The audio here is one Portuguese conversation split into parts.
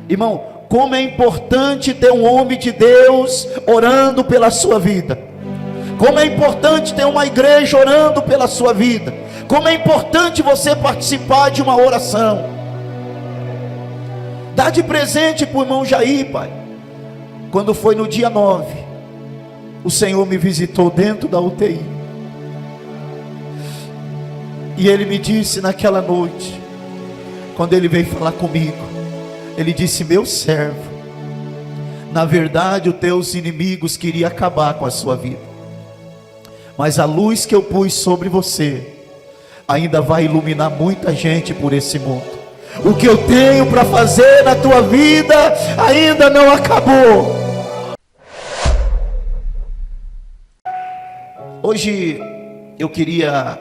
Irmão, como é importante ter um homem de Deus orando pela sua vida. Como é importante ter uma igreja orando pela sua vida. Como é importante você participar de uma oração. Dá de presente para o irmão Jair, pai. Quando foi no dia 9, o Senhor me visitou dentro da UTI. E Ele me disse naquela noite, quando Ele veio falar comigo, Ele disse: meu servo, na verdade os teus inimigos queriam acabar com a sua vida, mas a luz que eu pus sobre você ainda vai iluminar muita gente por esse mundo. O que eu tenho para fazer na tua vida ainda não acabou. Hoje eu queria,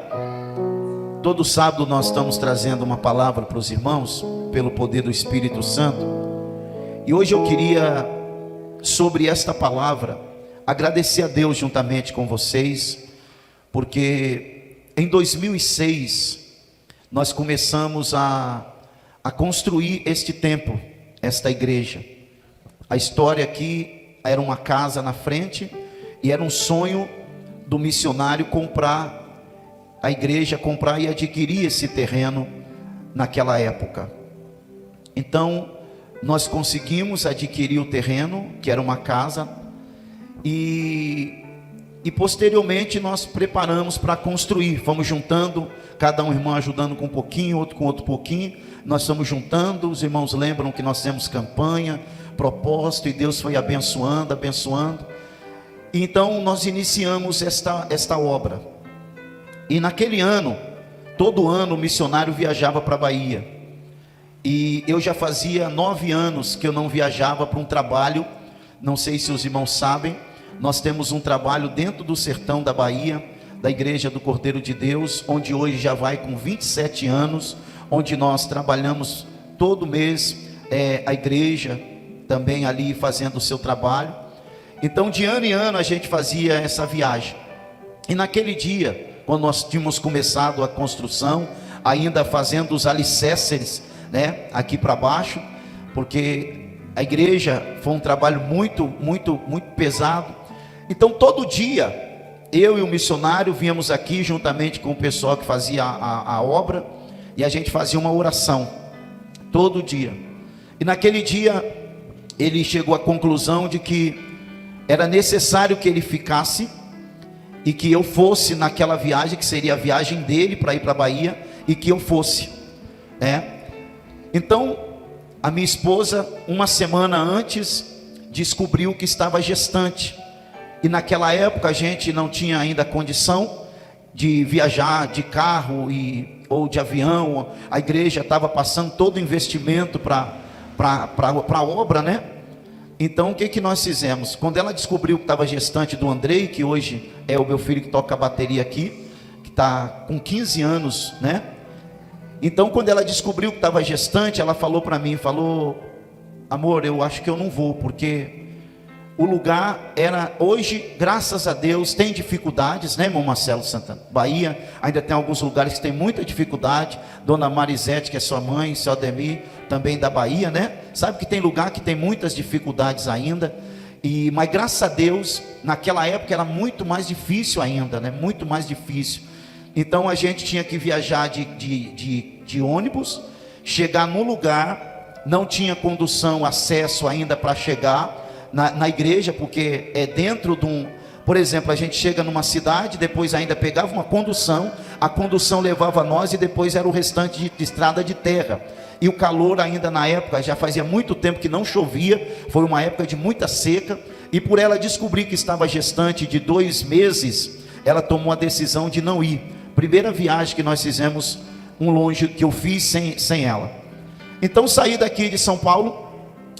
todo sábado nós estamos trazendo uma palavra para os irmãos, pelo poder do Espírito Santo. E hoje eu queria, sobre esta palavra, agradecer a Deus juntamente com vocês, porque em 2006 nós começamos a construir este templo, esta igreja. A história aqui era uma casa na frente, e era um sonho do missionário comprar a igreja, comprar e adquirir esse terreno naquela época. Então nós conseguimos adquirir o terreno, que era uma casa, e posteriormente nós preparamos para construir. Fomos juntando, cada um irmão ajudando com um pouquinho, outro com outro pouquinho. Nós estamos juntando. Os irmãos lembram que nós fizemos campanha, propósito, e Deus foi abençoando. Então nós iniciamos esta obra. E naquele ano, todo ano o missionário viajava para a Bahia. E eu já fazia 9 anos que eu não viajava para um trabalho. Não sei se os irmãos sabem, nós temos um trabalho dentro do sertão da Bahia, da Igreja do Cordeiro de Deus, onde hoje já vai com 27 anos, onde nós trabalhamos todo mês, a igreja também ali fazendo o seu trabalho. Então de ano em ano a gente fazia essa viagem. E naquele dia, quando nós tínhamos começado a construção, ainda fazendo os alicerces, né, aqui para baixo, porque a igreja foi um trabalho muito pesado. Então todo dia eu e o missionário víamos aqui juntamente com o pessoal que fazia a obra, e a gente fazia uma oração todo dia. E naquele dia ele chegou à conclusão de que era necessário que ele ficasse e que eu fosse naquela viagem, que seria a viagem dele para ir para a Bahia, e que eu fosse, Então a minha esposa, uma semana antes, descobriu que estava gestante. E naquela época a gente não tinha ainda condição de viajar de carro ou de avião. A igreja estava passando todo o investimento para a obra, né? Então o que nós fizemos? Quando ela descobriu que estava gestante do Andrei, que hoje é o meu filho que toca a bateria aqui, que está com 15 anos, né? Então quando ela descobriu que estava gestante, ela falou para mim, amor, eu acho que eu não vou, porque o lugar era, hoje, graças a Deus, tem dificuldades, né, irmão Marcelo Santana? Bahia ainda tem alguns lugares que tem muita dificuldade. Dona Marisete, que é sua mãe, seu Ademir, também da Bahia, né? Sabe que tem lugar que tem muitas dificuldades ainda. Mas graças a Deus, naquela época era muito mais difícil ainda, né? Muito mais difícil. Então a gente tinha que viajar de ônibus, chegar no lugar, não tinha condução, acesso ainda para chegar na igreja, porque é dentro de um... Por exemplo, a gente chega numa cidade, depois ainda pegava uma condução, a condução levava nós, e depois era o restante de estrada de terra. E o calor ainda na época, já fazia muito tempo que não chovia, foi uma época de muita seca, e por ela descobrir que estava gestante de 2 meses, ela tomou a decisão de não ir. Primeira viagem que nós fizemos, longe, que eu fiz sem ela. Então saí daqui de São Paulo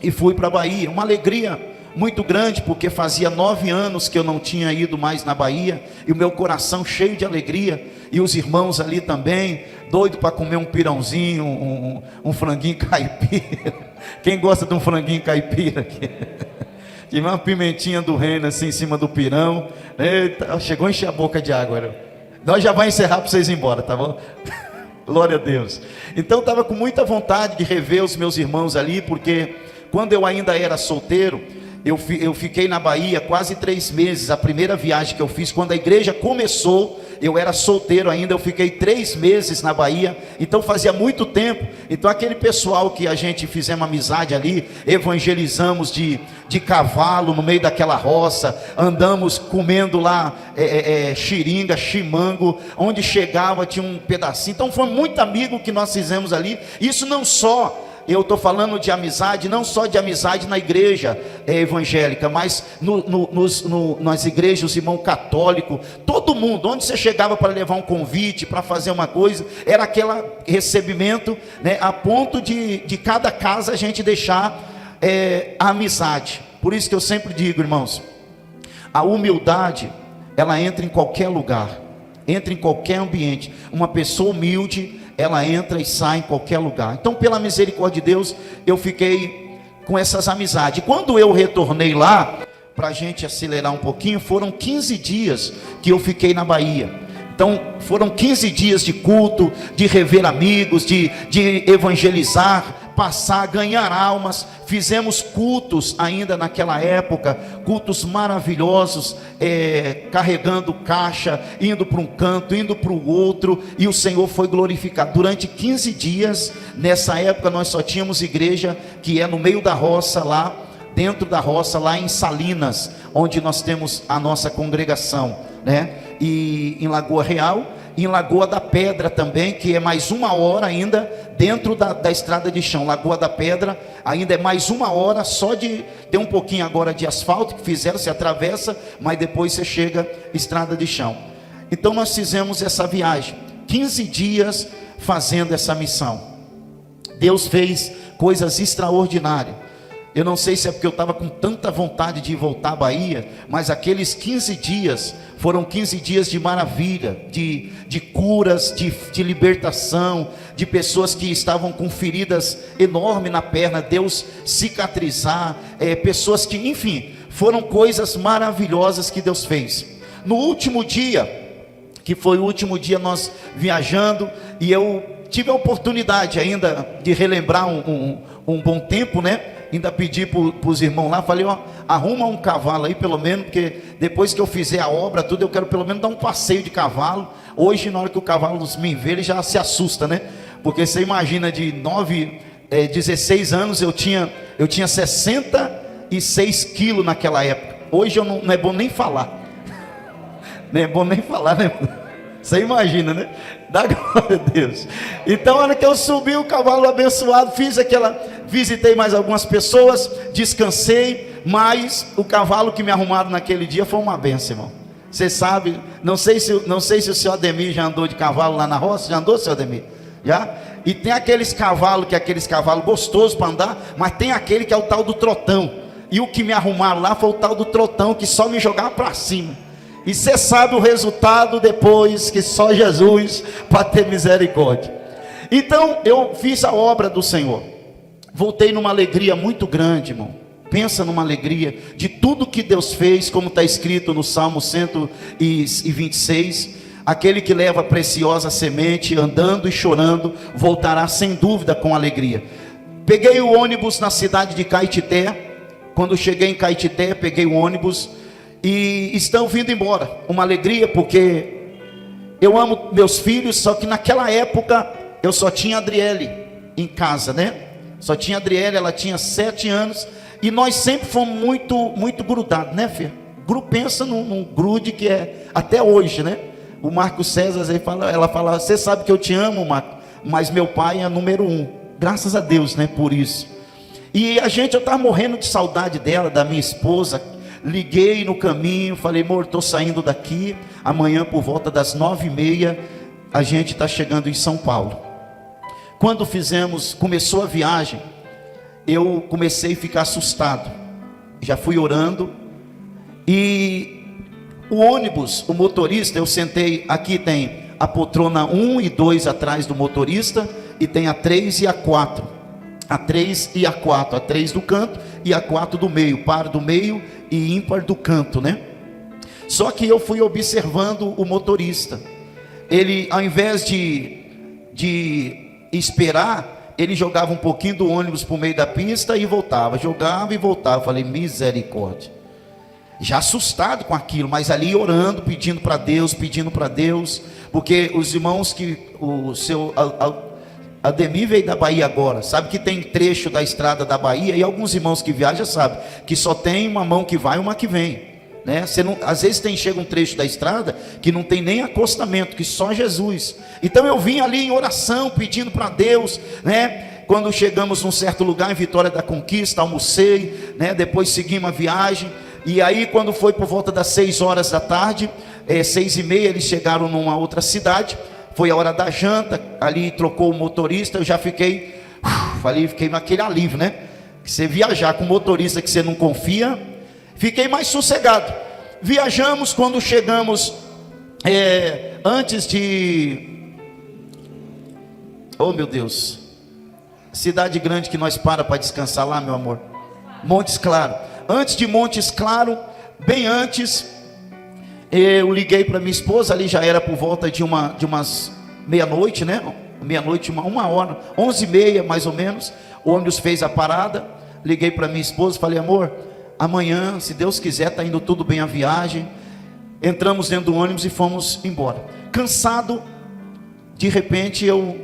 e fui para a Bahia, uma alegria muito grande, porque fazia 9 anos que eu não tinha ido mais na Bahia, e o meu coração cheio de alegria, e os irmãos ali também, doido para comer um pirãozinho, um franguinho caipira. Quem gosta de um franguinho caipira aqui? Tinha uma pimentinha do reino assim em cima do pirão. Eita, chegou a encher a boca de água. Nós já vamos encerrar para vocês ir embora, tá bom? Glória a Deus. Então estava com muita vontade de rever os meus irmãos ali, porque quando eu ainda era solteiro, eu fiquei na Bahia quase 3 meses. A primeira viagem que eu fiz, quando a igreja começou, eu era solteiro ainda, eu fiquei 3 meses na Bahia, então fazia muito tempo. Então aquele pessoal que a gente fizemos amizade ali, evangelizamos de cavalo no meio daquela roça, andamos comendo lá xiringa, chimango, onde chegava tinha um pedacinho. Então foi muito amigo que nós fizemos ali. Isso não só, eu estou falando de amizade, não só de amizade na igreja evangélica, mas nas igrejas, os irmãos católicos, todo mundo, onde você chegava para levar um convite, para fazer uma coisa, era aquele recebimento, né, a ponto de cada casa a gente deixar a amizade. Por isso que eu sempre digo, irmãos, a humildade, ela entra em qualquer lugar, entra em qualquer ambiente. Uma pessoa humilde, ela entra e sai em qualquer lugar. Então, pela misericórdia de Deus, eu fiquei com essas amizades. Quando eu retornei lá, para a gente acelerar um pouquinho, foram 15 dias que eu fiquei na Bahia. Então foram 15 dias de culto, de rever amigos, de evangelizar, passar, ganhar almas. Fizemos cultos ainda naquela época, cultos maravilhosos, carregando caixa, indo para um canto, indo para o outro, e o Senhor foi glorificado. Durante 15 dias, nessa época nós só tínhamos igreja que é no meio da roça lá, dentro da roça, lá em Salinas, onde nós temos a nossa congregação, né? E em Lagoa Real, e em Lagoa da Pedra também, que é mais 1 hora ainda, dentro da estrada de chão. Lagoa da Pedra ainda é mais 1 hora, só de ter um pouquinho agora de asfalto que fizeram, se atravessa, mas depois você chega estrada de chão. Então nós fizemos essa viagem, 15 dias fazendo essa missão. Deus fez coisas extraordinárias. Eu não sei se é porque eu estava com tanta vontade de voltar à Bahia, mas aqueles 15 dias foram 15 dias de maravilha, de curas, de libertação, de pessoas que estavam com feridas enormes na perna, Deus cicatrizar, pessoas que, enfim, foram coisas maravilhosas que Deus fez. No último dia, que foi o último dia nós viajando, e eu tive a oportunidade ainda de relembrar um bom tempo, né? Ainda pedi para os irmãos lá, falei, ó, arruma um cavalo aí pelo menos, porque depois que eu fizer a obra, tudo, eu quero pelo menos dar um passeio de cavalo. Hoje, na hora que o cavalo me vê, ele já se assusta, né? Porque você imagina, de 16 anos, eu tinha 66 quilos naquela época. Hoje não é bom nem falar. Não é bom nem falar, né? Você imagina, né? Dá glória a Deus. Então, na hora que eu subi o cavalo abençoado, visitei mais algumas pessoas, descansei, mas o cavalo que me arrumaram naquele dia foi uma benção, irmão. Você sabe, não sei se o senhor Ademir já andou de cavalo lá na roça. Já andou, senhor Ademir? Já? E tem aqueles cavalos que é aqueles cavalos gostosos para andar, mas tem aquele que é o tal do trotão. E o que me arrumaram lá foi o tal do trotão, que só me jogava para cima. E você sabe o resultado depois, que só Jesus para ter misericórdia. Então eu fiz a obra do Senhor, voltei numa alegria muito grande, irmão. Pensa numa alegria de tudo que Deus fez, como está escrito no Salmo 126, aquele que leva a preciosa semente, andando e chorando, voltará sem dúvida com alegria. Peguei o ônibus na cidade de Caetité. Quando cheguei em Caetité, peguei o ônibus e estão vindo embora. Uma alegria, porque eu amo meus filhos, só que naquela época eu só tinha a Adriele em casa, né? Só tinha a Adriele, ela tinha 7 anos, e nós sempre fomos muito grudados, né, filha? Pensa num grude que é até hoje, né? O Marco César, ela fala, você sabe que eu te amo, Marco, mas meu pai é número 1. Graças a Deus, né, por isso. E eu estava morrendo de saudade dela, da minha esposa. Liguei no caminho, falei, amor, estou saindo daqui, amanhã por volta das 9h30, a gente está chegando em São Paulo. Quando começou a viagem, eu comecei a ficar assustado, já fui orando, e o ônibus, o motorista, eu sentei, aqui tem a poltrona 1 e 2 atrás do motorista, e tem a 3 e a 4, a 3 e a 4, a 3 do canto e a 4 do meio, par do meio e ímpar do canto, né? Só que eu fui observando o motorista. Ele, ao invés de de esperar, ele jogava um pouquinho do ônibus para o meio da pista e voltava, jogava e voltava. Eu falei, misericórdia. Já assustado com aquilo, mas ali orando, pedindo para Deus, porque os irmãos o seu Ademir veio da Bahia agora, sabe que tem trecho da estrada da Bahia, e alguns irmãos que viajam sabem que só tem uma mão que vai e uma que vem, né? Você não, às vezes chega um trecho da estrada que não tem nem acostamento, que só Jesus. Então eu vim ali em oração, pedindo para Deus, né? Quando chegamos num certo lugar em Vitória da Conquista, almocei, né? Depois seguimos a viagem, e aí quando foi por volta das 6 horas da tarde, 6h30, eles chegaram numa outra cidade. Foi a hora da janta, ali trocou o motorista, eu já fiquei naquele alívio, né? Que você viajar com um motorista que você não confia, fiquei mais sossegado. Viajamos, quando chegamos, antes de... Oh meu Deus, cidade grande que nós para descansar lá, meu amor, Montes Claros. Antes de Montes Claros, bem antes... Eu liguei para minha esposa, ali já era por volta de umas meia-noite, né? Meia-noite, uma hora, 11h30 mais ou menos. O ônibus fez a parada. Liguei para minha esposa, falei, amor, amanhã, se Deus quiser, está indo tudo bem a viagem. Entramos dentro do ônibus e fomos embora. Cansado, de repente eu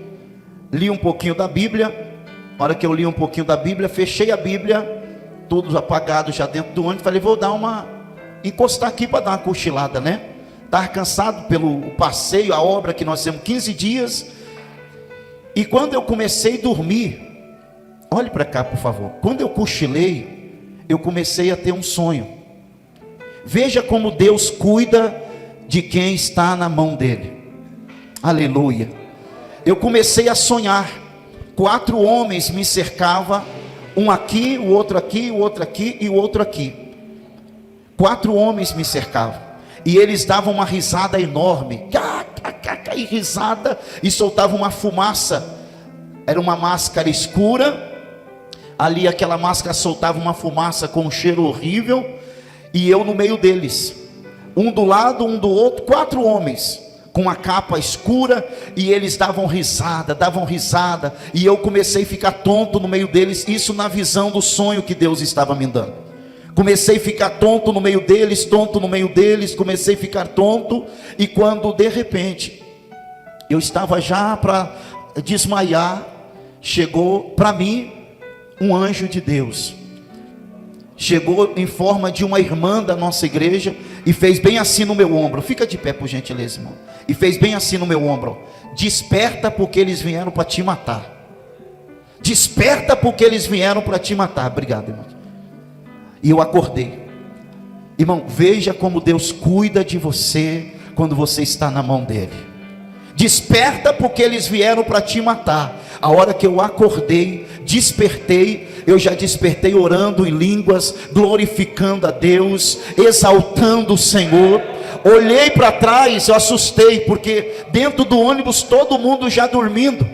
li um pouquinho da Bíblia. Na hora que eu li um pouquinho da Bíblia, fechei a Bíblia, tudo apagado já dentro do ônibus. Falei, vou encostar aqui para dar uma cochilada, né? Estava cansado pelo passeio, a obra que nós temos 15 dias. E quando eu comecei a dormir, olhe para cá por favor, quando eu cochilei, eu comecei a ter um sonho. Veja como Deus cuida de quem está na mão dele. Aleluia. Eu comecei a sonhar, 4 homens me cercavam, um aqui, o outro aqui, o outro aqui e o outro aqui. 4 homens me cercavam, e eles davam uma risada enorme, e risada, e soltavam uma fumaça. Era uma máscara escura, ali aquela máscara soltava uma fumaça com um cheiro horrível, e eu no meio deles, um do lado, um do outro, 4 homens, com uma capa escura, e eles davam risada, e eu comecei a ficar tonto no meio deles, isso na visão do sonho que Deus estava me dando. Comecei a ficar tonto no meio deles, comecei a ficar tonto, e quando de repente, eu estava já para desmaiar, chegou para mim um anjo de Deus, chegou em forma de uma irmã da nossa igreja, e fez bem assim no meu ombro, fica de pé por gentileza, irmão, e fez bem assim no meu ombro, desperta porque eles vieram para te matar, desperta porque eles vieram para te matar, obrigado irmão. E eu acordei. Irmão, veja como Deus cuida de você quando você está na mão dele. Desperta porque eles vieram para te matar. A hora que eu acordei, despertei, eu já despertei orando em línguas, glorificando a Deus, exaltando o Senhor. Olhei para trás, eu assustei, porque dentro do ônibus todo mundo já dormindo.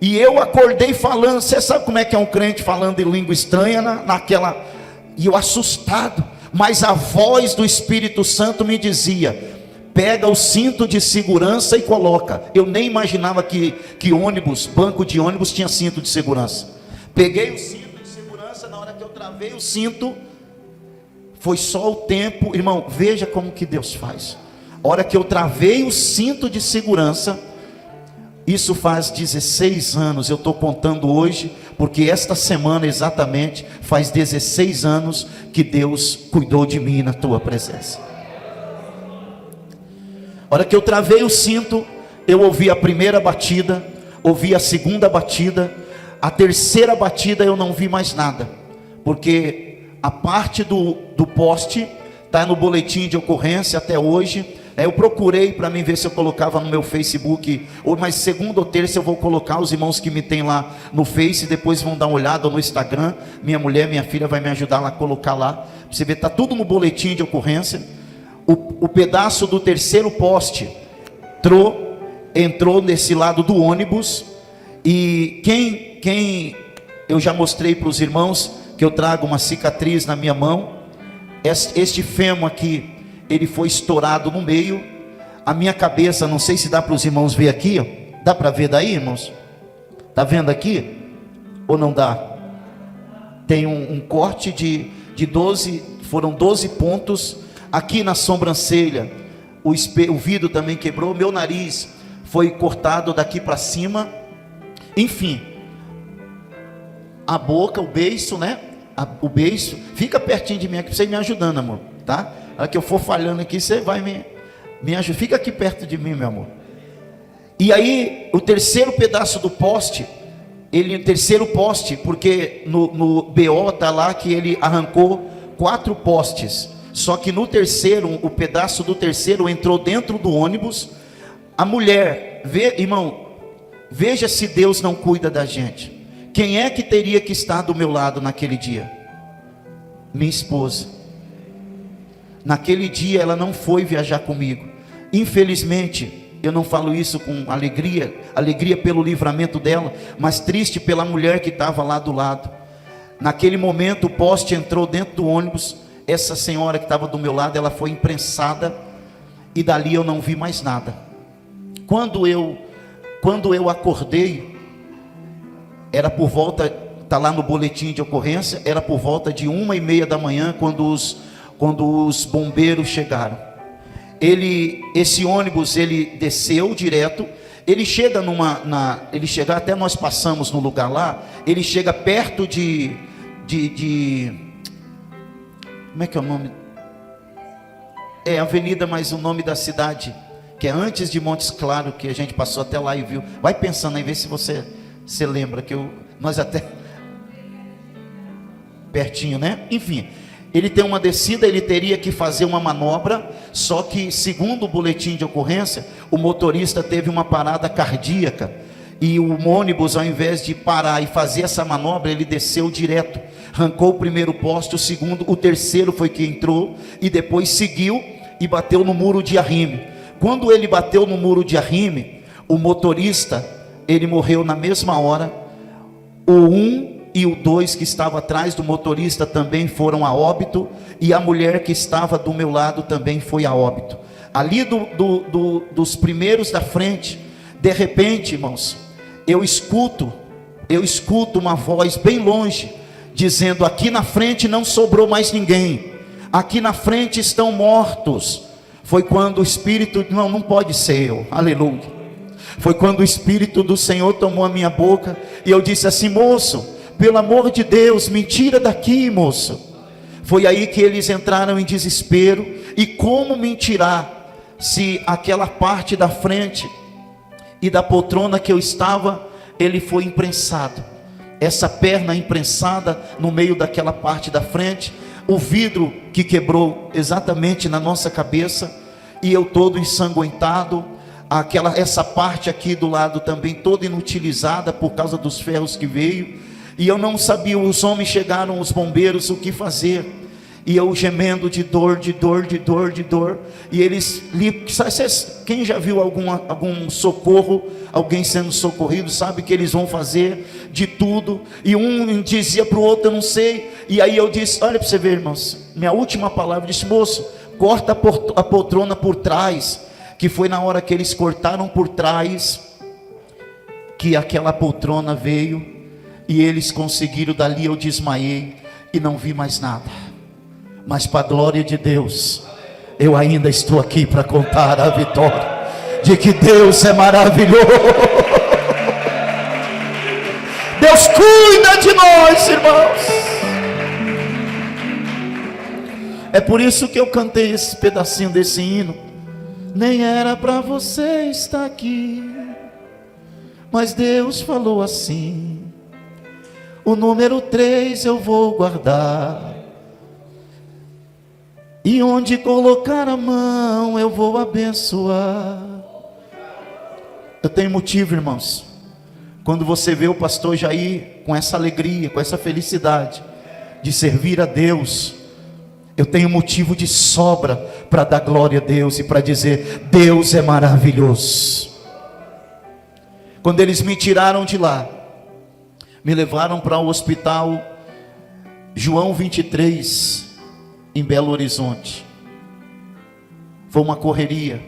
E eu acordei falando, você sabe como é que é um crente falando em língua estranha naquela... E eu assustado, mas a voz do Espírito Santo me dizia, pega o cinto de segurança e coloca. Eu nem imaginava que ônibus, banco de ônibus tinha cinto de segurança. Peguei o cinto de segurança, na hora que eu travei o cinto, foi só o tempo, irmão, veja como que Deus faz. A hora que eu travei o cinto de segurança, isso faz 16 anos, eu estou contando hoje, porque esta semana exatamente faz 16 anos que Deus cuidou de mim na tua presença. A hora que eu travei o cinto, eu ouvi a primeira batida, ouvi a segunda batida, a terceira batida eu não vi mais nada, porque a parte do poste está no boletim de ocorrência até hoje. Eu procurei para mim ver se eu colocava no meu Facebook, mas segunda ou terça eu vou colocar. Os irmãos que me tem lá no Face, depois vão dar uma olhada no Instagram. Minha mulher, minha filha vai me ajudar lá a colocar lá. Você vê, está tudo no boletim de ocorrência. O pedaço do terceiro poste entrou nesse lado do ônibus. E quem eu já mostrei para os irmãos que eu trago uma cicatriz na minha mão. Este fêmur aqui, ele foi estourado no meio. A minha cabeça, não sei se dá para os irmãos ver aqui, ó. Dá para ver daí, irmãos? Tá vendo aqui? Ou não dá? Tem um corte de 12, foram 12 pontos aqui na sobrancelha. O vidro também quebrou, meu nariz foi cortado daqui para cima. Enfim, a boca, o beiço, né? O beiço, fica pertinho de mim aqui para você ir me ajudando, amor, tá? A hora que eu for falhando aqui, você vai me ajudar. Fica aqui perto de mim, meu amor. E aí, o terceiro pedaço do poste, o terceiro poste, porque no BO está lá que ele arrancou 4 postes. Só que no terceiro, o pedaço do terceiro entrou dentro do ônibus. A mulher, irmão, veja se Deus não cuida da gente. Quem é que teria que estar do meu lado naquele dia? Minha esposa. Naquele dia ela não foi viajar comigo. Infelizmente, eu não falo isso com alegria pelo livramento dela, mas triste pela mulher que estava lá do lado. Naquele momento o poste entrou dentro do ônibus. Essa senhora que estava do meu lado, ela foi imprensada, e dali eu não vi mais nada. Quando eu acordei, era por volta, está lá no boletim de ocorrência, era por volta de 1h30 da manhã, quando os bombeiros chegaram. Esse ônibus, ele desceu direto, ele chega ele chega, até nós passamos no lugar lá, ele chega perto de como é que é o nome? É Avenida, mas o nome da cidade, que é antes de Montes Claros, que a gente passou até lá e viu. Vai pensando aí, vê se você lembra, nós até pertinho, né? Enfim, ele tem uma descida, ele teria que fazer uma manobra, só que segundo o boletim de ocorrência, o motorista teve uma parada cardíaca, e o ônibus, ao invés de parar e fazer essa manobra, ele desceu direto, arrancou o primeiro poste, o segundo, o terceiro foi que entrou, e depois seguiu e bateu no muro de arrime. Quando ele bateu no muro de arrime, o motorista, ele morreu na mesma hora. O 1 e o 2 que estava atrás do motorista também foram a óbito, e a mulher que estava do meu lado também foi a óbito. Ali dos primeiros da frente, de repente, irmãos, eu escuto uma voz bem longe, dizendo: aqui na frente não sobrou mais ninguém, aqui na frente estão mortos. Foi quando o Espírito, não pode ser eu, aleluia. Foi quando o Espírito do Senhor tomou a minha boca, e eu disse assim: moço, pelo amor de Deus, me tira daqui, moço. Foi aí que eles entraram em desespero. E como me tirar, se aquela parte da frente e da poltrona que eu estava, ele foi imprensado, essa perna imprensada no meio daquela parte da frente, o vidro que quebrou exatamente na nossa cabeça, e eu todo ensanguentado, essa parte aqui do lado também toda inutilizada por causa dos ferros que veio, e eu não sabia. Os homens chegaram, os bombeiros, o que fazer, e eu gemendo de dor, e eles, quem já viu algum socorro, alguém sendo socorrido, sabe que eles vão fazer de tudo, e um dizia para o outro: eu não sei, e aí eu disse: olha para você ver, irmãos, minha última palavra, eu disse: moço, corta a poltrona por trás, que foi na hora que eles cortaram por trás, que aquela poltrona veio, e eles conseguiram. Dali eu desmaiei, e não vi mais nada. Mas para a glória de Deus, eu ainda estou aqui para contar a vitória, de que Deus é maravilhoso. Deus cuida de nós, irmãos. É por isso que eu cantei esse pedacinho desse hino. Nem era para você estar aqui, mas Deus falou assim: o número 3 eu vou guardar, e onde colocar a mão eu vou abençoar. Eu tenho motivo, irmãos, quando você vê o pastor Jair com essa alegria, com essa felicidade de servir a Deus, eu tenho motivo de sobra para dar glória a Deus e para dizer: Deus é maravilhoso. Quando eles me tiraram de lá, me levaram para o hospital João 23, em Belo Horizonte. Foi uma correria.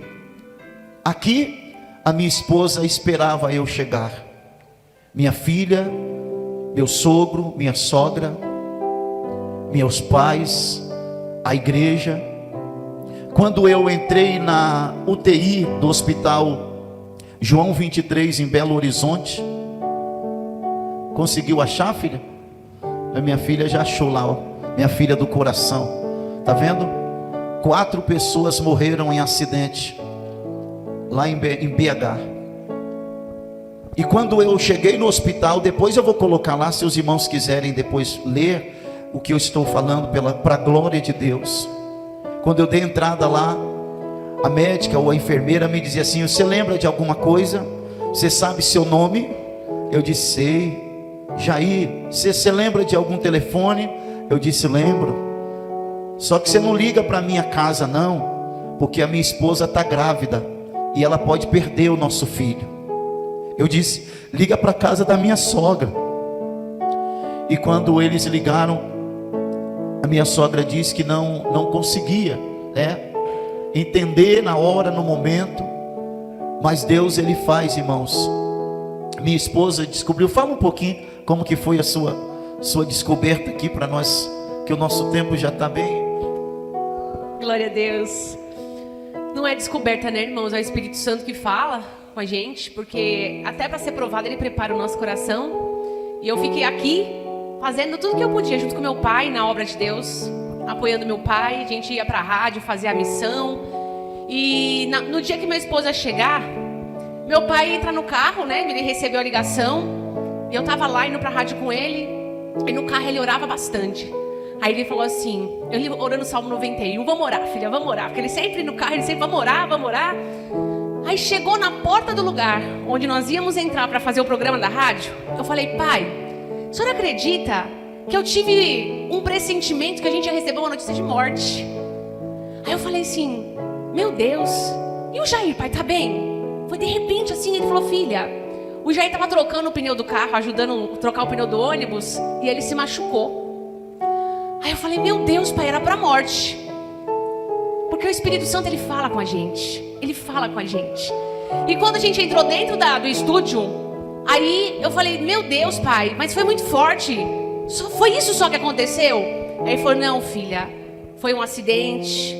Aqui a minha esposa esperava eu chegar. Minha filha, meu sogro, minha sogra, meus pais, a igreja. Quando eu entrei na UTI do hospital João 23 em Belo Horizonte, conseguiu achar, filha? A minha filha já achou lá, ó. Minha filha do coração, tá vendo? 4 pessoas morreram em acidente lá em BH. E quando eu cheguei no hospital, depois eu vou colocar lá, se os irmãos quiserem depois ler o que eu estou falando, para a glória de Deus. Quando eu dei entrada lá, a médica ou a enfermeira me dizia assim: você lembra de alguma coisa? Você sabe seu nome? Eu disse: sei. Jair, você lembra de algum telefone? Eu disse: lembro. Só que você não liga para minha casa não, porque a minha esposa está grávida e ela pode perder o nosso filho. Eu disse: liga para a casa da minha sogra. E quando eles ligaram, a minha sogra disse que não conseguia, né, entender na hora, no momento. Mas Deus, Ele faz, irmãos. Minha esposa descobriu. Fala um pouquinho como que foi a sua descoberta aqui para nós, que o nosso tempo já está bem. Glória a Deus. Não é descoberta, né, irmãos? É o Espírito Santo que fala com a gente, porque até para ser provado Ele prepara o nosso coração. E eu fiquei aqui fazendo tudo que eu podia junto com meu pai na obra de Deus, apoiando meu pai. A gente ia para a rádio fazer a missão. E no dia que minha esposa chegar, meu pai entra no carro, né? Ele recebeu a ligação. E eu estava lá indo para a rádio com ele. E no carro ele orava bastante. Aí ele falou assim, eu orando o Salmo 91, vamos orar, filha, vamos orar. Porque ele sempre no carro, ele sempre, vamos orar, vamos orar. Aí chegou na porta do lugar onde nós íamos entrar para fazer o programa da rádio. Eu falei: pai, o senhor acredita que eu tive um pressentimento que a gente ia receber uma notícia de morte? Aí eu falei assim: meu Deus, e o Jair, pai, tá bem? Foi de repente assim, ele falou: filha, o Jair estava trocando o pneu do carro, ajudando a trocar o pneu do ônibus, e ele se machucou. Aí eu falei: meu Deus, pai, era para morte. Porque o Espírito Santo, ele fala com a gente. Ele fala com a gente. E quando a gente entrou dentro do estúdio, aí eu falei: meu Deus, pai, mas foi muito forte. Foi isso só que aconteceu? Aí ele falou: não, filha, foi um acidente.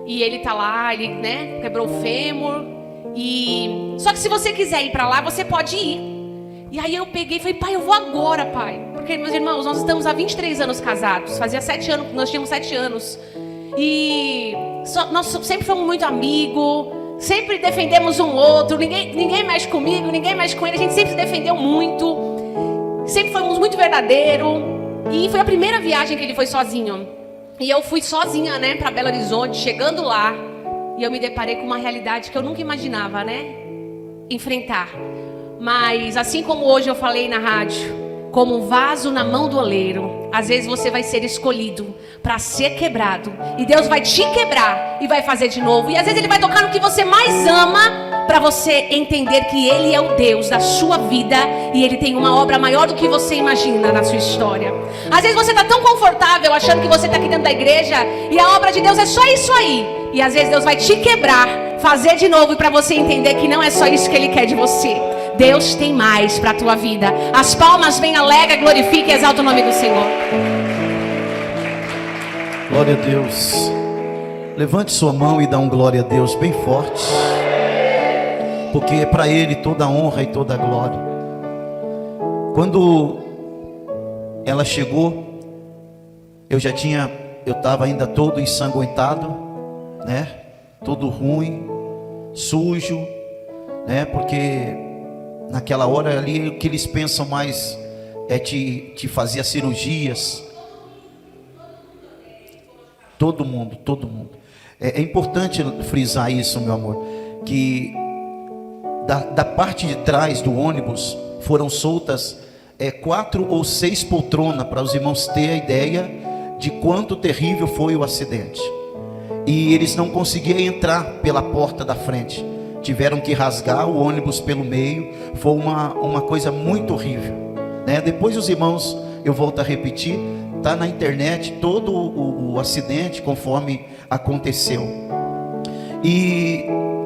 E ele tá lá, ele, né, quebrou o fêmur. E só que se você quiser ir para lá, você pode ir. E aí eu peguei e falei: pai, eu vou agora, pai. Porque, meus irmãos, nós estamos há 23 anos casados. Fazia 7 anos, nós tínhamos 7 anos. E nós sempre fomos muito amigos. Sempre defendemos um outro. Ninguém mexe comigo, ninguém mexe com ele. A gente sempre se defendeu muito. Sempre fomos muito verdadeiros. E foi a primeira viagem que ele foi sozinho. E eu fui sozinha, né, para Belo Horizonte. Chegando lá, e eu me deparei com uma realidade que eu nunca imaginava, né, enfrentar. Mas assim como hoje eu falei na rádio, como um vaso na mão do oleiro, às vezes você vai ser escolhido para ser quebrado. E Deus vai te quebrar e vai fazer de novo. E às vezes Ele vai tocar no que você mais ama, para você entender que Ele é o Deus da sua vida. E Ele tem uma obra maior do que você imagina na sua história. Às vezes você está tão confortável achando que você está aqui dentro da igreja e a obra de Deus é só isso aí. E às vezes Deus vai te quebrar, fazer de novo, para você entender que não é só isso que Ele quer de você. Deus tem mais para a tua vida. As palmas bem alegre, glorifique e exalta o nome do Senhor. Glória a Deus. Levante sua mão e dá um glória a Deus bem forte, porque é para Ele toda a honra e toda a glória. Quando ela chegou, eu estava ainda todo ensanguentado, né? Todo ruim, sujo, né? Porque naquela hora ali, o que eles pensam mais é te fazer as cirurgias. Todo mundo. É importante frisar isso, meu amor, que da parte de trás do ônibus foram soltas 4 ou 6 poltronas, para os irmãos terem a ideia de quanto terrível foi o acidente. E eles não conseguiam entrar pela porta da frente. Tiveram que rasgar o ônibus pelo meio. Foi uma coisa muito horrível, né? Depois os irmãos, eu volto a repetir, está na internet todo o acidente conforme aconteceu. E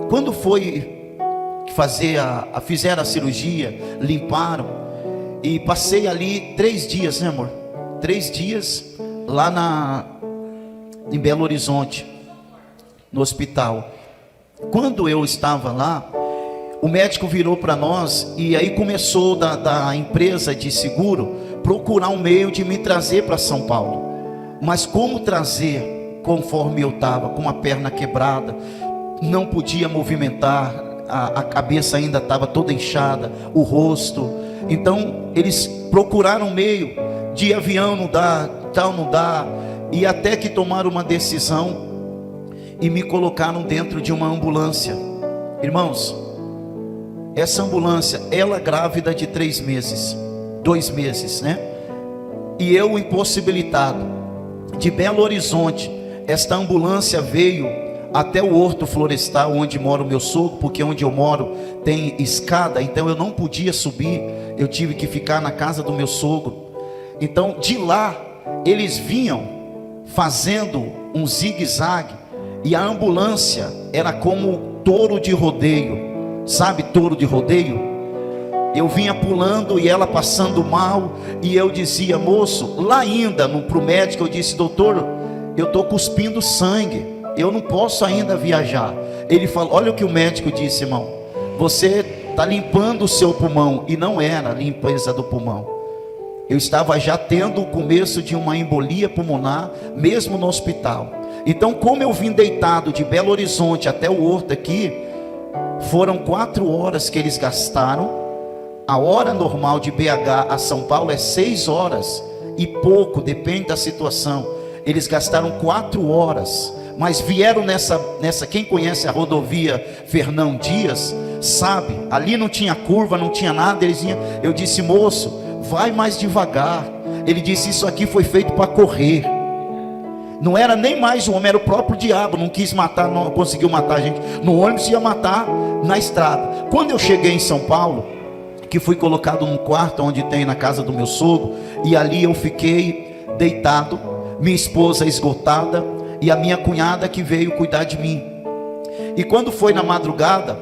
quando foi fizeram a cirurgia, limparam. E passei ali 3 dias, né, amor? 3 dias lá em Belo Horizonte, no hospital. Quando eu estava lá, o médico virou para nós e aí começou da empresa de seguro procurar um meio de me trazer para São Paulo. Mas como trazer conforme eu estava, com a perna quebrada, não podia movimentar, a cabeça ainda estava toda inchada, o rosto. Então eles procuraram um meio de avião, não dá, tal não dá, e até que tomaram uma decisão e me colocaram dentro de uma ambulância. Irmãos, essa ambulância, ela grávida de 3 meses, 2 meses, né? E eu impossibilitado. De Belo Horizonte, esta ambulância veio até o Horto Florestal, onde mora o meu sogro, porque onde eu moro tem escada, então eu não podia subir, eu tive que ficar na casa do meu sogro. Então de lá, eles vinham fazendo um zigue-zague, e a ambulância era como touro de rodeio. Sabe touro de rodeio? Eu vinha pulando e ela passando mal, e eu dizia, moço, lá ainda para o médico, eu disse, doutor, eu estou cuspindo sangue, eu não posso ainda viajar. Ele falou, olha o que o médico disse, irmão, você está limpando o seu pulmão, e não era a limpeza do pulmão. Eu estava já tendo o começo de uma embolia pulmonar, mesmo no hospital. Então, como eu vim deitado de Belo Horizonte até o Horto aqui, foram 4 horas que eles gastaram. A hora normal de BH a São Paulo é 6 horas e pouco, depende da situação. Eles gastaram 4 horas, mas vieram nessa, quem conhece a rodovia Fernão Dias, sabe, ali não tinha curva, não tinha nada. Eu disse, moço, vai mais devagar. Ele disse, isso aqui foi feito para correr. Não era nem mais o homem, era o próprio diabo. Não quis matar, não conseguiu matar a gente no ônibus, ia matar na estrada. Quando eu cheguei em São Paulo, que fui colocado num quarto onde tem na casa do meu sogro, e ali eu fiquei deitado, minha esposa esgotada, e a minha cunhada que veio cuidar de mim. E quando foi na madrugada,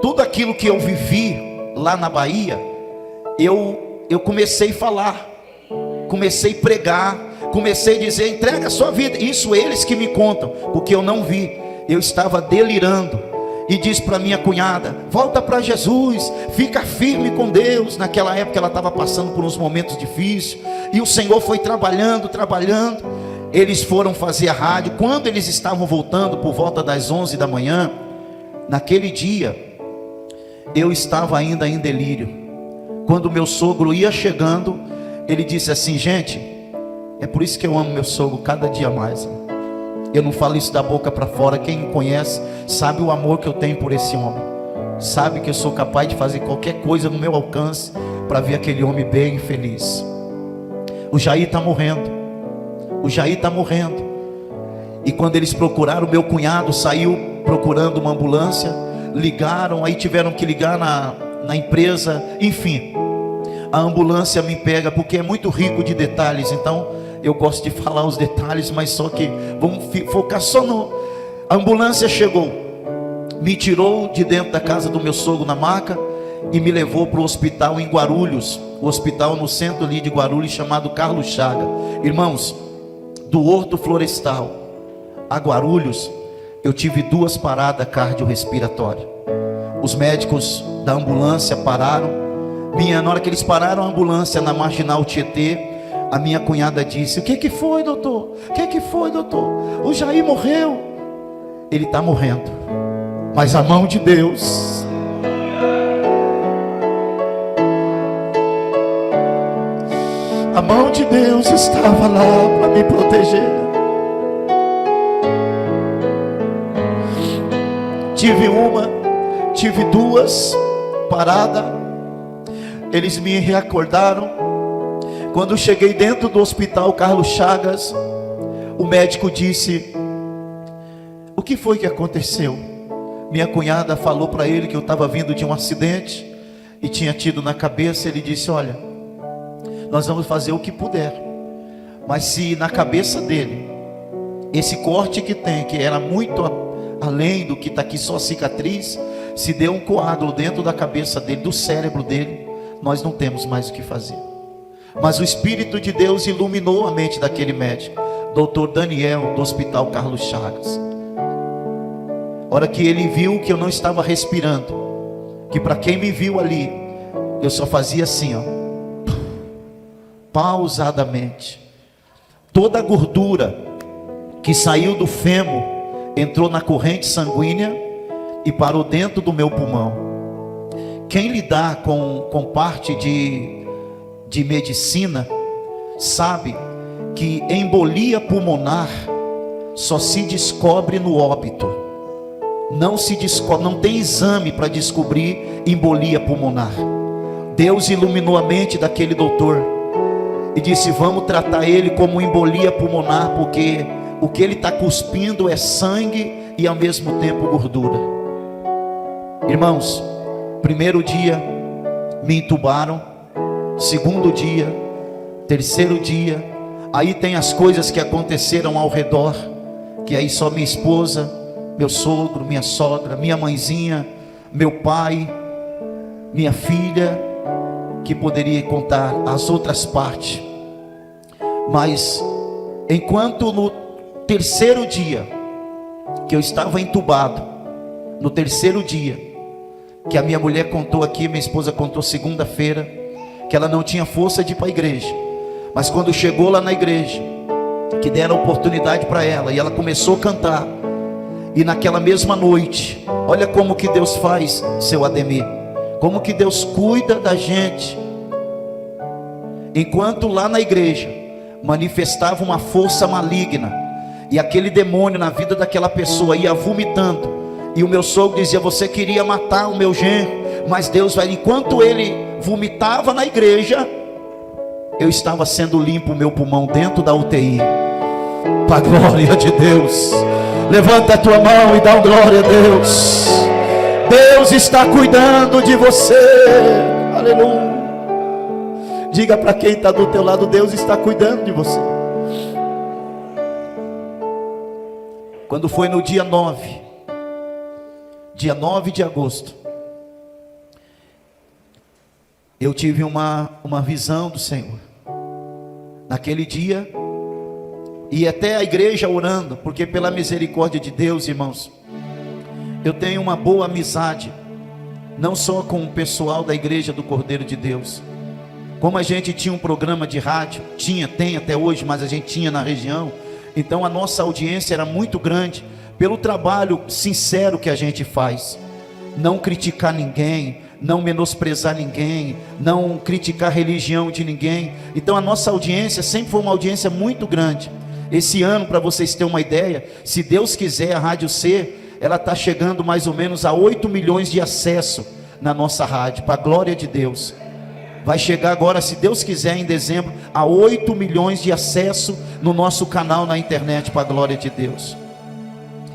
tudo aquilo que eu vivi lá na Bahia, eu comecei a falar, comecei a pregar, comecei a dizer, entrega a sua vida. Isso eles que me contam, porque eu não vi, eu estava delirando. E disse para minha cunhada, volta para Jesus, fica firme com Deus. Naquela época ela estava passando por uns momentos difíceis, e o Senhor foi trabalhando. Eles foram fazer a rádio. Quando eles estavam voltando por volta das 11 da manhã, naquele dia, eu estava ainda em delírio. Quando meu sogro ia chegando, ele disse assim, gente, é por isso que eu amo meu sogro cada dia mais. Eu não falo isso da boca para fora. Quem me conhece sabe o amor que eu tenho por esse homem, sabe que eu sou capaz de fazer qualquer coisa no meu alcance para ver aquele homem bem feliz. O Jair está morrendo. O Jair está morrendo. E quando eles procuraram, meu cunhado saiu procurando uma ambulância, ligaram, aí tiveram que ligar na empresa, enfim, a ambulância me pega, porque é muito rico de detalhes, então eu gosto de falar os detalhes, mas só que vamos focar só no... A ambulância chegou, me tirou de dentro da casa do meu sogro na maca e me levou para o hospital em Guarulhos, o hospital no centro ali de Guarulhos, chamado Carlos Chaga. Irmãos, do Horto Florestal a Guarulhos, eu tive 2 paradas cardiorrespiratórias. Os médicos da ambulância pararam. Na hora que eles pararam a ambulância na Marginal Tietê, a minha cunhada disse, o que foi, doutor? O que foi, doutor? O Jair morreu. Ele está morrendo, mas a mão de Deus, a mão de Deus estava lá para me proteger. Tive 2 paradas. Eles me reacordaram. Quando eu cheguei dentro do hospital Carlos Chagas, o médico disse, o que foi que aconteceu? Minha cunhada falou para ele que eu estava vindo de um acidente e tinha tido na cabeça. Ele disse, olha, nós vamos fazer o que puder, mas se na cabeça dele, esse corte que tem, que era muito além do que está aqui, só a cicatriz, Se deu um coágulo dentro da cabeça dele, do cérebro dele, nós não temos mais o que fazer. Mas o Espírito de Deus iluminou a mente daquele médico, Dr. Daniel, do Hospital Carlos Chagas. A hora que ele viu que eu não estava respirando, que para quem me viu ali, eu só fazia assim, ó, pausadamente. Toda a gordura que saiu do fêmur entrou na corrente sanguínea e parou dentro do meu pulmão. Quem lidar com parte de medicina sabe que embolia pulmonar só se descobre no óbito. Não se descobre, não tem exame para descobrir embolia pulmonar. Deus iluminou a mente daquele doutor e disse: vamos tratar ele como embolia pulmonar, porque o que ele está cuspindo é sangue e ao mesmo tempo gordura. Irmãos, primeiro dia me entubaram, segundo dia, terceiro dia, aí tem as coisas que aconteceram ao redor, que aí só minha esposa, meu sogro, minha sogra, minha mãezinha, meu pai, minha filha, que poderia contar as outras partes. Mas enquanto no terceiro dia que eu estava entubado, no terceiro dia que a minha mulher contou aqui, minha esposa contou segunda-feira, que ela não tinha força de ir para a igreja, mas quando chegou lá na igreja, que deram oportunidade para ela, e ela começou a cantar, e naquela mesma noite, olha como que Deus faz, seu Ademir, como que Deus cuida da gente. Enquanto lá na igreja manifestava uma força maligna, e aquele demônio na vida daquela pessoa ia vomitando, e o meu sogro dizia: você queria matar o meu genro, mas Deus vai. Enquanto ele vomitava na igreja, eu estava sendo limpo o meu pulmão dentro da UTI. Para a glória de Deus, levanta a tua mão e dá glória a Deus. Deus está cuidando de você. Aleluia. Diga para quem está do teu lado: Deus está cuidando de você. Quando foi no dia 9 de agosto, eu tive uma visão do Senhor. Naquele dia, e até a igreja orando, porque pela misericórdia de Deus, irmãos, eu tenho uma boa amizade, não só com o pessoal da igreja do Cordeiro de Deus. Como a gente tinha um programa de rádio, tem até hoje, mas a gente tinha na região, então a nossa audiência era muito grande, pelo trabalho sincero que a gente faz. Não criticar ninguém, não menosprezar ninguém, não criticar a religião de ninguém. Então a nossa audiência sempre foi uma audiência muito grande. Esse ano, para vocês terem uma ideia, se Deus quiser, a Rádio C, ela está chegando mais ou menos a 8 milhões de acesso na nossa rádio, para a glória de Deus. Vai chegar agora, se Deus quiser, em dezembro, a 8 milhões de acesso no nosso canal na internet, para a glória de Deus.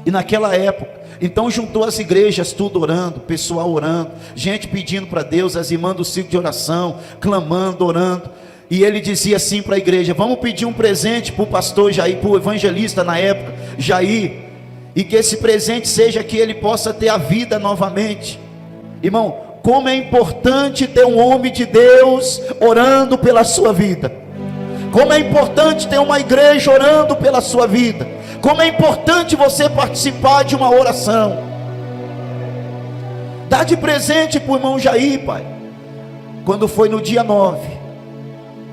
E naquela época, então juntou as igrejas tudo orando, pessoal orando, gente pedindo para Deus, as irmãs do ciclo de oração, clamando, orando. E ele dizia assim para a igreja: vamos pedir um presente para o pastor Jair, para o evangelista na época, Jair, e que esse presente seja que ele possa ter a vida novamente. Irmão, como é importante ter um homem de Deus orando pela sua vida. Como é importante ter uma igreja orando pela sua vida. Como é importante você participar de uma oração. Dá de presente para o irmão Jair, pai. Quando foi no dia 9,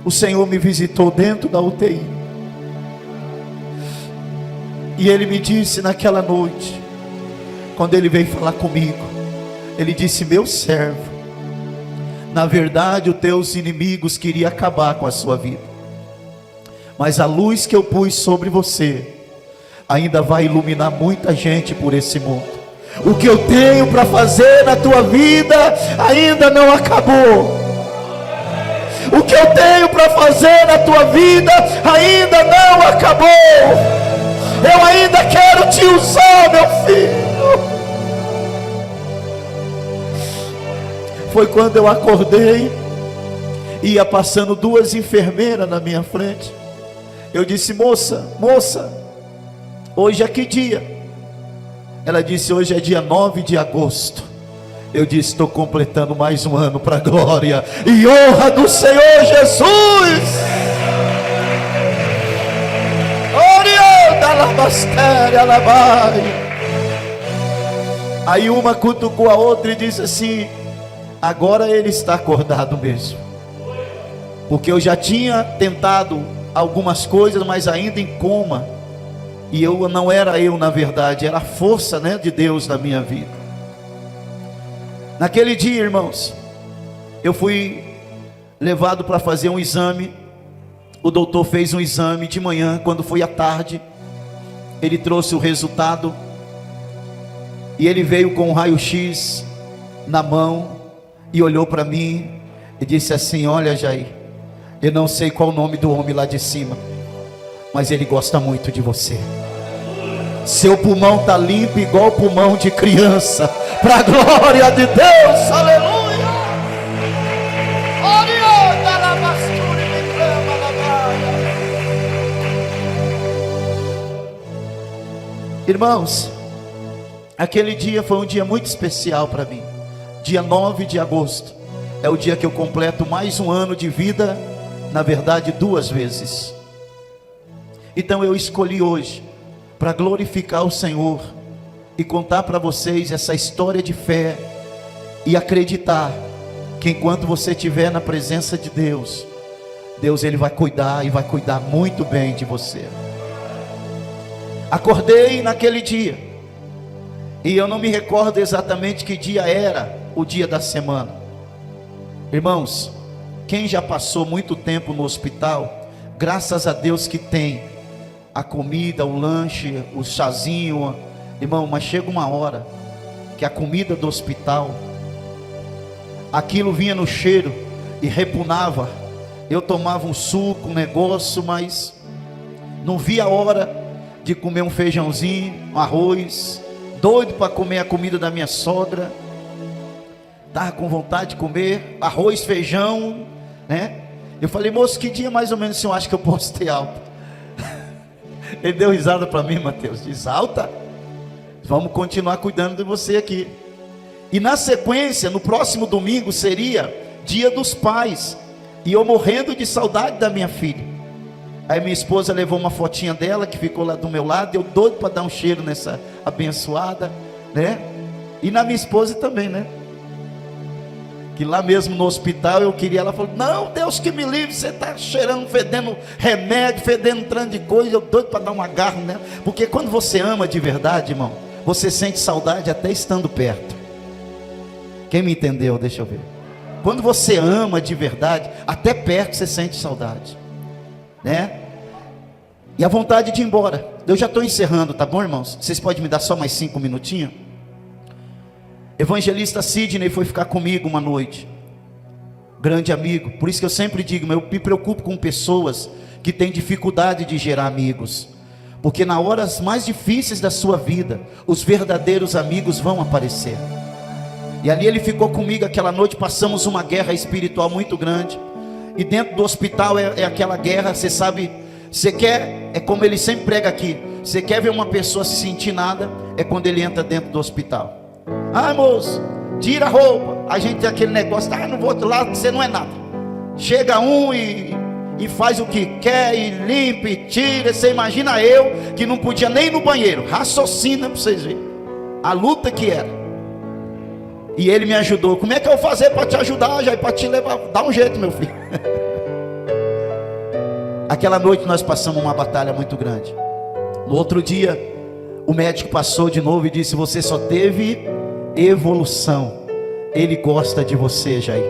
o Senhor me visitou dentro da UTI. E Ele me disse naquela noite, quando Ele veio falar comigo, Ele disse: meu servo, na verdade os teus inimigos queriam acabar com a sua vida, mas a luz que eu pus sobre você ainda vai iluminar muita gente por esse mundo. O que eu tenho para fazer na tua vida ainda não acabou. O que eu tenho para fazer na tua vida ainda não acabou. Eu ainda quero te usar, meu filho. Foi quando eu acordei, ia passando duas enfermeiras na minha frente. Eu disse: moça, hoje é que dia? Ela disse: hoje é dia 9 de agosto. Eu disse: estou completando mais um ano para a glória e honra do Senhor Jesus. Aí uma cutucou a outra e disse assim: agora ele está acordado mesmo, porque eu já tinha tentado algumas coisas, mas ainda em coma, e eu não era eu, na verdade, era a força, né, de Deus na minha vida. Naquele dia, irmãos, eu fui levado para fazer um exame. O doutor fez um exame de manhã. Quando foi à tarde, ele trouxe o resultado, e ele veio com um raio-x na mão e olhou para mim e disse assim: olha, Jair, eu não sei qual o nome do homem lá de cima, mas ele gosta muito de você. Seu pulmão está limpo igual o pulmão de criança, para a glória de Deus. Aleluia. Irmãos, aquele dia foi um dia muito especial para mim. Dia 9 de agosto é o dia que eu completo mais um ano de vida, na verdade 2 vezes. Então eu escolhi hoje para glorificar o Senhor e contar para vocês essa história de fé, e acreditar que enquanto você estiver na presença de Deus, Deus ele vai cuidar, e vai cuidar muito bem de você. Acordei naquele dia, e eu não me recordo exatamente que dia era, o dia da semana. Irmãos, quem já passou muito tempo no hospital, graças a Deus que tem a comida, o lanche, o chazinho, irmão, mas chega uma hora que a comida do hospital, aquilo vinha no cheiro e repugnava. Eu tomava um suco, um negócio, mas não via a hora de comer um feijãozinho, um arroz, doido para comer a comida da minha sogra. Estava com vontade de comer arroz, feijão, né? Eu falei: moço, que dia mais ou menos o senhor acha que eu posso ter alta? Ele deu risada para mim, Mateus, diz: alta? Vamos continuar cuidando de você aqui. E na sequência, no próximo domingo seria dia dos pais, e eu morrendo de saudade da minha filha. Aí minha esposa levou uma fotinha dela, que ficou lá do meu lado, eu doido para dar um cheiro nessa abençoada, né? E na minha esposa também, né? Que lá mesmo no hospital eu queria, ela falou: não, Deus que me livre, você está cheirando, fedendo remédio, fedendo um tanto de coisa. Eu doido para dar um agarro nela, porque quando você ama de verdade, irmão, você sente saudade até estando perto. Quem me entendeu? Deixa eu ver. Quando você ama de verdade, até perto você sente saudade, né? E a vontade de ir embora. Eu já estou encerrando, tá bom, irmãos? Vocês podem me dar só mais 5 minutinhos? Evangelista Sidney foi ficar comigo uma noite, grande amigo. Por isso que eu sempre digo, eu me preocupo com pessoas que têm dificuldade de gerar amigos, porque nas horas mais difíceis da sua vida, os verdadeiros amigos vão aparecer. E ali ele ficou comigo aquela noite. Passamos uma guerra espiritual muito grande, e dentro do hospital é aquela guerra, você sabe. Você quer, é como ele sempre prega aqui, você quer ver uma pessoa se sentir nada, é quando ele entra dentro do hospital. Ah, moço, tira a roupa. A gente tem aquele negócio: ah, não vou outro lado, você não é nada. Chega um e faz o que quer, e limpa e tira. Você imagina eu, que não podia nem ir no banheiro. Raciocina para vocês verem a luta que era. E ele me ajudou. Como é que eu vou fazer para te ajudar, já para te levar? Dá um jeito, meu filho. Aquela noite nós passamos uma batalha muito grande. No outro dia, o médico passou de novo e disse: você só teve evolução. Ele gosta de você, Jair.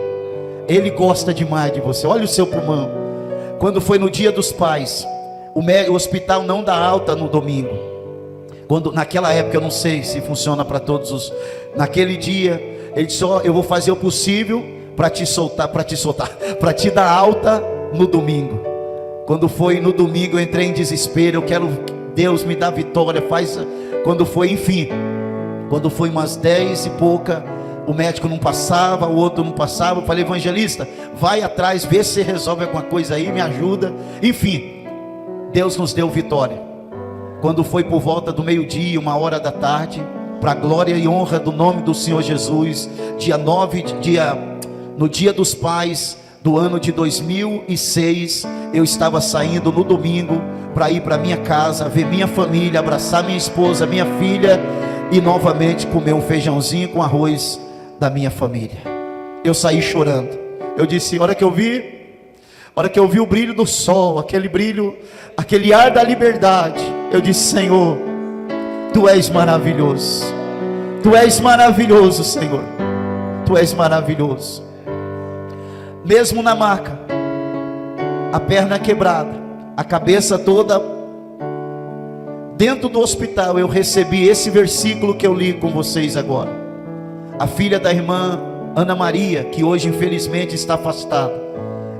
Ele gosta demais de você. Olha o seu pulmão. Quando foi no dia dos pais, o hospital não dá alta no domingo. Naquela época, eu não sei se funciona para todos os. Naquele dia, ele disse: ó, eu vou fazer o possível para te soltar, para te dar alta no domingo. Quando foi no domingo, eu entrei em desespero. Eu quero, Deus me dá vitória, faz. Quando foi, enfim, quando foi umas 10 e pouca, o médico não passava, o outro não passava. Eu falei: evangelista, vai atrás, vê se resolve alguma coisa aí, me ajuda. Enfim, Deus nos deu vitória. Quando foi por volta do meio-dia, 1h da tarde, para a glória e honra do nome do Senhor Jesus. No dia dos pais do ano de 2006, eu estava saindo no domingo para ir para minha casa, ver minha família, abraçar minha esposa, minha filha e novamente comer um feijãozinho com arroz da minha família. Eu saí chorando. Eu disse, a hora que eu vi o brilho do sol, aquele brilho, aquele ar da liberdade, eu disse, Senhor, Tu és maravilhoso. Tu és maravilhoso, Senhor. Tu és maravilhoso. Mesmo na maca, a perna quebrada, a cabeça toda, dentro do hospital, eu recebi esse versículo que eu li com vocês agora. A filha da irmã Ana Maria, que hoje infelizmente está afastada,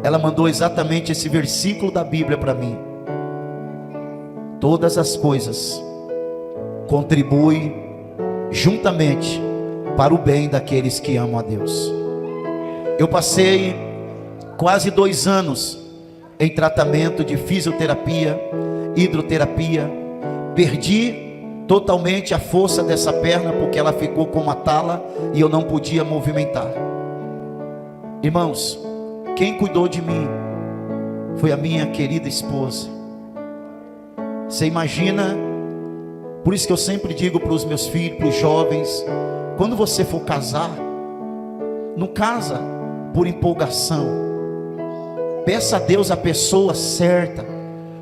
ela mandou exatamente esse versículo da Bíblia para mim. Todas as coisas contribuem juntamente para o bem daqueles que amam a Deus. Eu passei quase 2 anos em tratamento de fisioterapia, hidroterapia. Perdi totalmente a força dessa perna, porque ela ficou com uma tala e eu não podia movimentar. Irmãos, quem cuidou de mim foi a minha querida esposa. Você imagina? Por isso que eu sempre digo para os meus filhos, para os jovens, quando você for casar, não casa por empolgação. Peça a Deus a pessoa certa,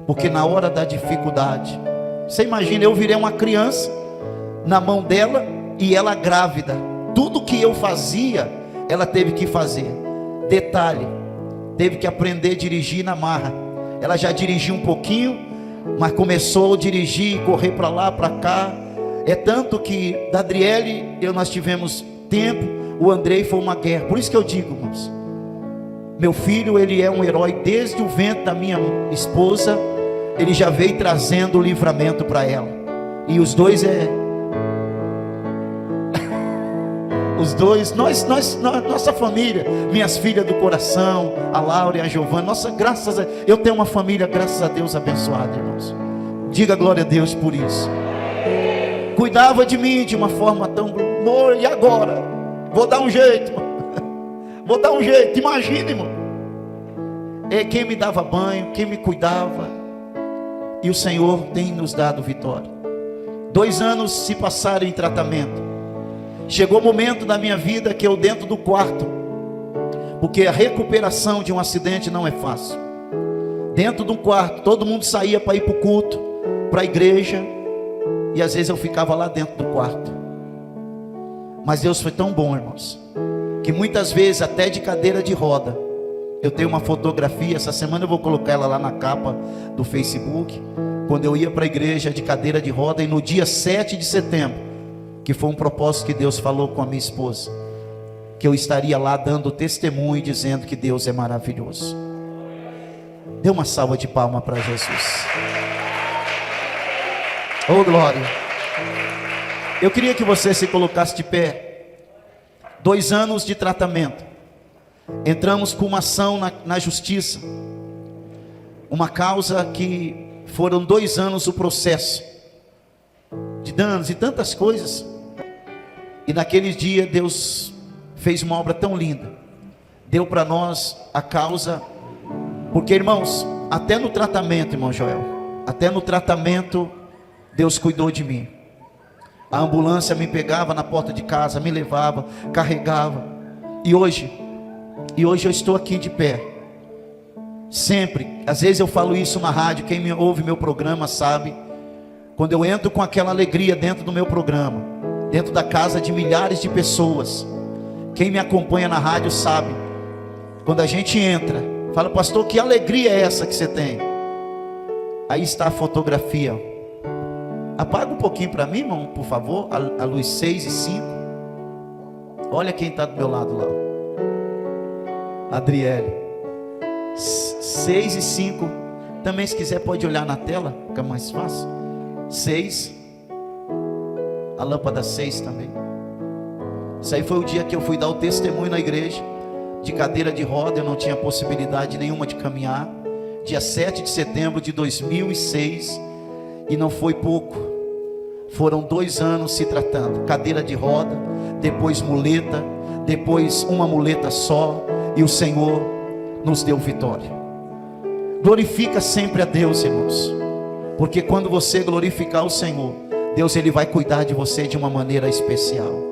porque na hora da dificuldade, você imagina, eu virei uma criança na mão dela e ela grávida. Tudo que eu fazia, ela teve que fazer. Detalhe, teve que aprender a dirigir na marra. Ela já dirigia um pouquinho, mas começou a dirigir, correr para lá, para cá. É tanto que da Adriele nós tivemos tempo, o Andrei foi uma guerra. Por isso que eu digo, irmãos, meu filho, ele é um herói desde o ventre da minha esposa. Ele já veio trazendo o livramento para ela. E os dois os dois, nossa família, minhas filhas do coração, a Laura e a Giovana, eu tenho uma família, graças a Deus, abençoada, irmãos. Diga glória a Deus por isso. Cuidava de mim de uma forma tão, amor, e agora? Vou dar um jeito, vou dar um jeito, imagina, irmão. É quem me dava banho, quem me cuidava. E o Senhor tem nos dado vitória. 2 anos se passaram em tratamento. Chegou o momento da minha vida que eu dentro do quarto, porque a recuperação de um acidente não é fácil. Dentro de um quarto, todo mundo saía para ir para o culto, para a igreja, e às vezes eu ficava lá dentro do quarto. Mas Deus foi tão bom, irmãos, que muitas vezes até de cadeira de roda. Eu tenho uma fotografia, essa semana eu vou colocar ela lá na capa do Facebook, quando eu ia para a igreja de cadeira de roda, e no dia 7 de setembro, que foi um propósito que Deus falou com a minha esposa, que eu estaria lá dando testemunho, dizendo que Deus é maravilhoso. Dê uma salva de palmas para Jesus. Oh glória. Eu queria que você se colocasse de pé. 2 anos de tratamento. Entramos com uma ação na justiça, uma causa que foram 2 anos o processo, de danos e tantas coisas. E naquele dia Deus fez uma obra tão linda, deu para nós a causa, porque irmãos, até no tratamento, irmão Joel, até no tratamento Deus cuidou de mim. A ambulância me pegava na porta de casa, me levava, carregava. E hoje eu estou aqui de pé. Sempre, às vezes eu falo isso na rádio, quem ouve meu programa sabe. Quando eu entro com aquela alegria dentro do meu programa, dentro da casa de milhares de pessoas, quem me acompanha na rádio sabe. Quando a gente entra, fala, pastor, que alegria é essa que você tem? Aí está a fotografia. Apaga um pouquinho para mim, irmão, por favor, a luz 6 e 5. Olha quem está do meu lado lá, Adriele. 6 e 5. Também, se quiser, pode olhar na tela, fica mais fácil. 6. A lâmpada 6 também. Isso aí foi o dia que eu fui dar o testemunho na igreja, de cadeira de roda, eu não tinha possibilidade nenhuma de caminhar. Dia 7 de setembro de 2006. E não foi pouco. Foram 2 anos se tratando, cadeira de roda, depois muleta, depois uma muleta só, e o Senhor nos deu vitória. Glorifica sempre a Deus, irmãos, porque quando você glorificar o Senhor, Deus ele vai cuidar de você de uma maneira especial.